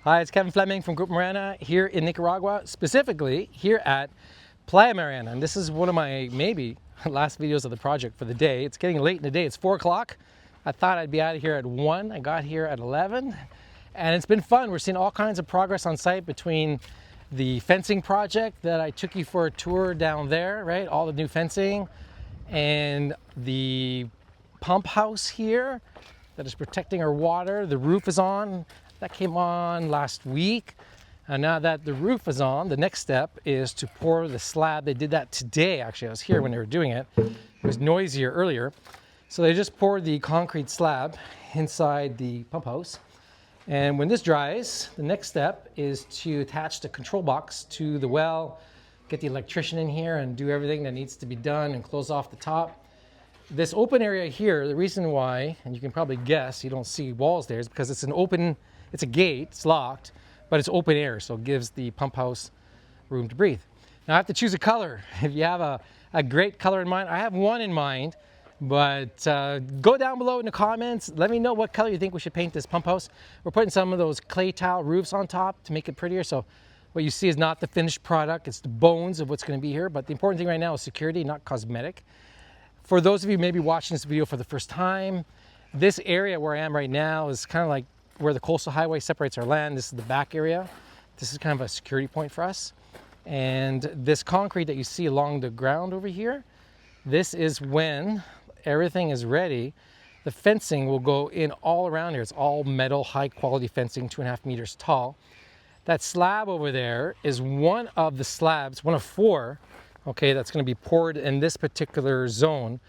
Hi, it's Kevin Fleming from Group Mariana here in Nicaragua, specifically here at Playa Mariana. And this is one of my maybe last videos of the project for the day. It's getting late in the day. It's 4 o'clock. I thought I'd be out of here at 1. I got here at 11. And it's been fun. We're seeing all kinds of progress on site between the fencing project that I took you for a tour down there, right? All the new fencing, and the pump house here that is protecting our water. The roof is on. That came on last week. And now that the roof is on, the next step is to pour the slab. They did that today, actually. I was here when they were doing it. It was noisier earlier. So they just poured the concrete slab inside the pump house. And when this dries, the next step is to attach the control box to the well, get the electrician in here and do everything that needs to be done and close off the top. This open area here, the reason why, and you can probably guess, you don't see walls there, is because it's an open, it's a gate, it's locked, but it's open air, so it gives the pump house room to breathe. Now I have to choose a color. If you have a great color in mind, I have one in mind, but go down below in the comments. Let me know what color you think we should paint this pump house. We're putting some of those clay tile roofs on top to make it prettier, so what you see is not the finished product, it's the bones of what's going to be here, but the important thing right now is security, not cosmetic. For those of you maybe watching this video for the first time, this area where I am right now is kind of like where the coastal highway separates our land. This is the back area. This is kind of a security point for us. And this concrete that you see along the ground over here, this is when everything is ready. The fencing will go in all around here. It's all metal, high quality fencing, 2.5 meters tall. That slab over there is one of the slabs, one of 4, okay, that's going to be poured in this particular zone.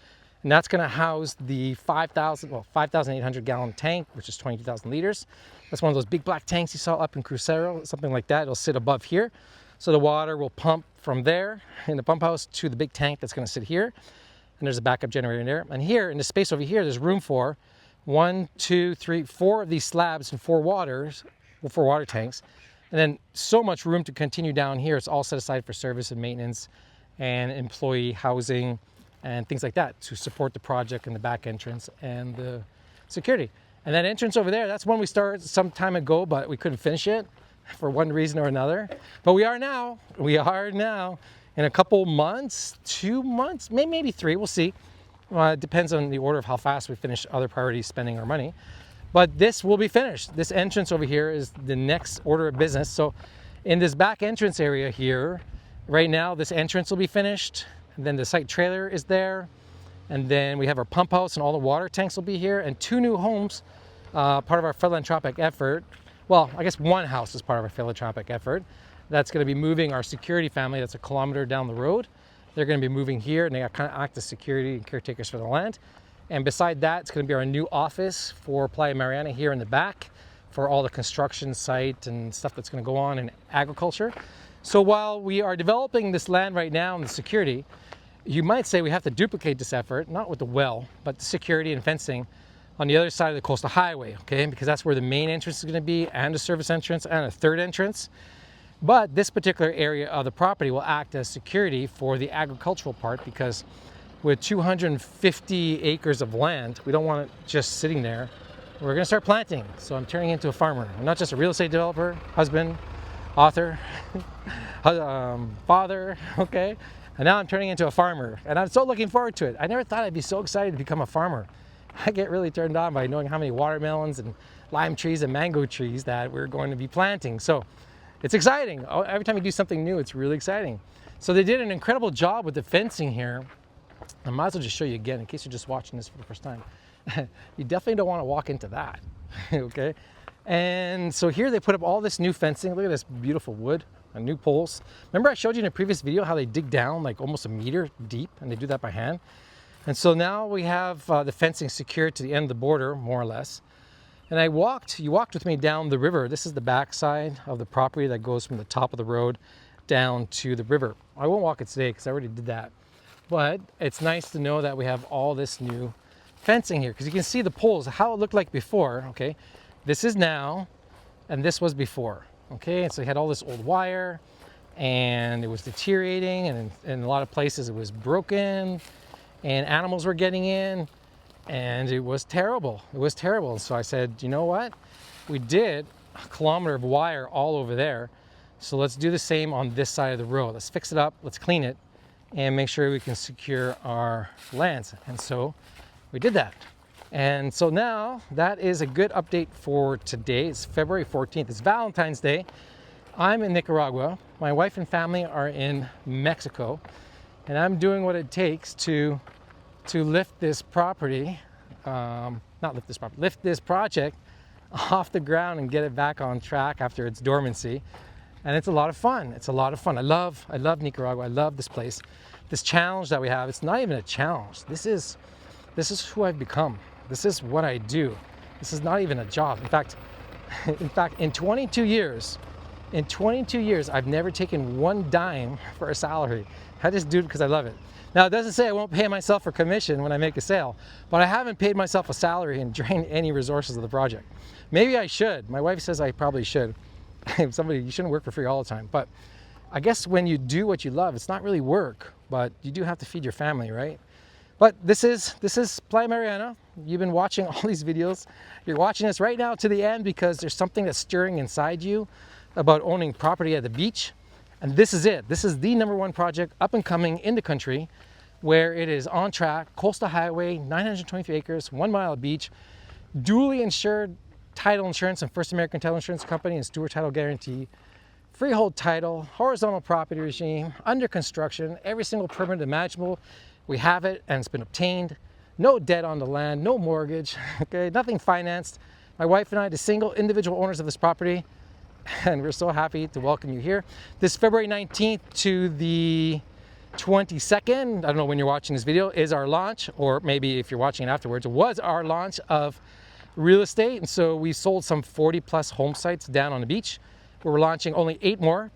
And that's going to house the 5,800 gallon tank, which is 22,000 liters. That's one of those big black tanks you saw up in Crucero, something like that. It'll sit above here. So the water will pump from there in the pump house to the big tank that's going to sit here. And there's a backup generator in there. And here in the space over here, there's room for 1, 2, 3, 4 of these slabs and 4 water tanks. And then so much room to continue down here. It's all set aside for service and maintenance and employee housing and things like that to support the project and the back entrance and the security. And that entrance over there, that's one we started some time ago, but we couldn't finish it for one reason or another. But we are now in a couple months, 2 months, maybe 3, we'll see. It depends on the order of how fast we finish other priorities spending our money. But this will be finished. This entrance over here is the next order of business. So in this back entrance area here, right now, this entrance will be finished. And then the site trailer is there. And then we have our pump house and all the water tanks will be here. And 2 new homes, part of our philanthropic effort. Well, I guess 1 house is part of our philanthropic effort. That's going to be moving our security family that's 1 kilometer down the road. They're going to be moving here and they kind of act as security and caretakers for the land. And beside that, it's going to be our new office for Playa Mariana here in the back for all the construction site and stuff that's going to go on in agriculture. So while we are developing this land right now and the security, you might say we have to duplicate this effort, not with the well, but the security and fencing on the other side of the coastal highway, okay? Because that's where the main entrance is going to be, and a service entrance and a third entrance. But this particular area of the property will act as security for the agricultural part, because with 250 acres of land, we don't want it just sitting there. We're going to start planting. So I'm turning into a farmer. I'm not just a real estate developer, husband, author, father, okay? And now I'm turning into a farmer, and I'm so looking forward to it. I never thought I'd be so excited to become a farmer. I get really turned on by knowing how many watermelons and lime trees and mango trees that we're going to be planting. So it's exciting. Every time you do something new, it's really exciting. So they did an incredible job with the fencing here. I might as well just show you again in case you're just watching this for the first time. You definitely don't want to walk into that, okay? And so here they put up all this new fencing. Look at this beautiful wood and new poles. Remember I showed you in a previous video how they dig down like almost 1 meter deep, and they do that by hand. And so now we have the fencing secured to the end of the border, more or less. And you walked with me down the river. This is the back side of the property that goes from the top of the road down to the river. I won't walk it today because I already did that. But it's nice to know that we have all this new fencing here, because you can see the poles, how it looked like before, okay? This is now, and this was before, okay? And so you had all this old wire, and it was deteriorating, and in a lot of places it was broken, and animals were getting in, and it was terrible. It was terrible. So I said, you know what? We did kilometer of wire all over there. So let's do the same on this side of the road. Let's fix it up, let's clean it, and make sure we can secure our lands. And so we did that. And so now that is a good update for today. It's February 14th. It's Valentine's Day. I'm in Nicaragua. My wife and family are in Mexico. And I'm doing what it takes to lift this property, lift this project off the ground and get it back on track after its dormancy. And it's a lot of fun. It's a lot of fun. I love Nicaragua. I love this place. This challenge that we have, it's not even a challenge. This is who I've become. This is what I do. This is not even a job. In fact, in 22 years, I've never taken one dime for a salary. I just do it because I love it. Now, it doesn't say I won't pay myself for commission when I make a sale, but I haven't paid myself a salary and drained any resources of the project. Maybe I should. My wife says I probably should. You shouldn't work for free all the time. But I guess when you do what you love, it's not really work, but you do have to feed your family, right? But this is Playa Mariana. You've been watching all these videos. You're watching this right now to the end because there's something that's stirring inside you about owning property at the beach. And this is it. This is the #1 project up and coming in the country where it is on track, coastal highway, 923 acres, 1 mile of beach, duly insured title insurance and First American Title Insurance Company and Steward Title Guarantee, freehold title, horizontal property regime, under construction, every single permit imaginable. We have it and it's been obtained. No debt on the land, no mortgage, okay, nothing financed. My wife and I, the single individual owners of this property, and we're so happy to welcome you here. This February 19th to the 22nd, I don't know when you're watching this video, is our launch, or maybe if you're watching it afterwards, it was our launch of real estate. And so we sold some 40 plus home sites down on the beach. We're launching only 8 more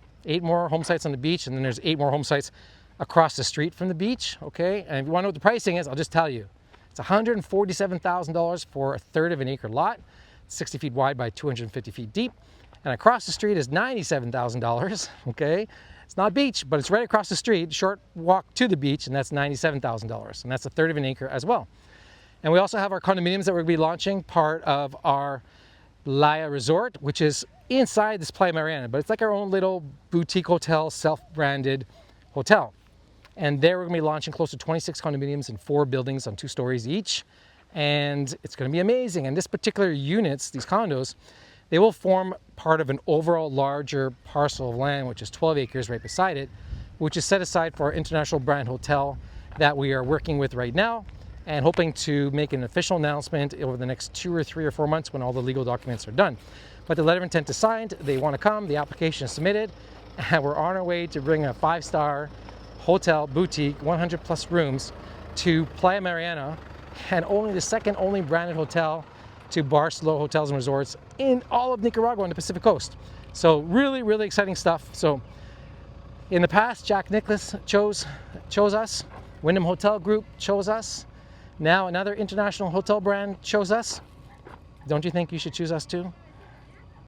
home sites on the beach, and then there's 8 more home sites across the street from the beach, okay? And if you want to know what the pricing is, I'll just tell you. It's $147,000 for a 1/3 of an acre lot, 60 feet wide by 250 feet deep. And across the street is $97,000, okay? It's not beach, but it's right across the street, short walk to the beach, and that's $97,000. And that's a 1/3 of an acre as well. And we also have our condominiums that we're gonna be launching, part of our Playa Resort, which is inside this Playa Mariana, but it's like our own little boutique hotel, self-branded hotel. And there we're gonna be launching close to 26 condominiums in 4 buildings on 2 stories each. And it's gonna be amazing. And this particular units, these condos, they will form part of an overall larger parcel of land, which is 12 acres right beside it, which is set aside for our international brand hotel that we are working with right now and hoping to make an official announcement over the next 2 or 3 or 4 months when all the legal documents are done. But the letter of intent is signed, they wanna come, the application is submitted, and we're on our way to bring a 5-star hotel boutique, 100 plus rooms to Playa Mariana, and only the second only branded hotel to Barcelona Hotels and Resorts in all of Nicaragua on the Pacific Coast. So really, really exciting stuff. So in the past, Jack Nicklaus chose us. Wyndham Hotel Group chose us. Now another international hotel brand chose us. Don't you think you should choose us too?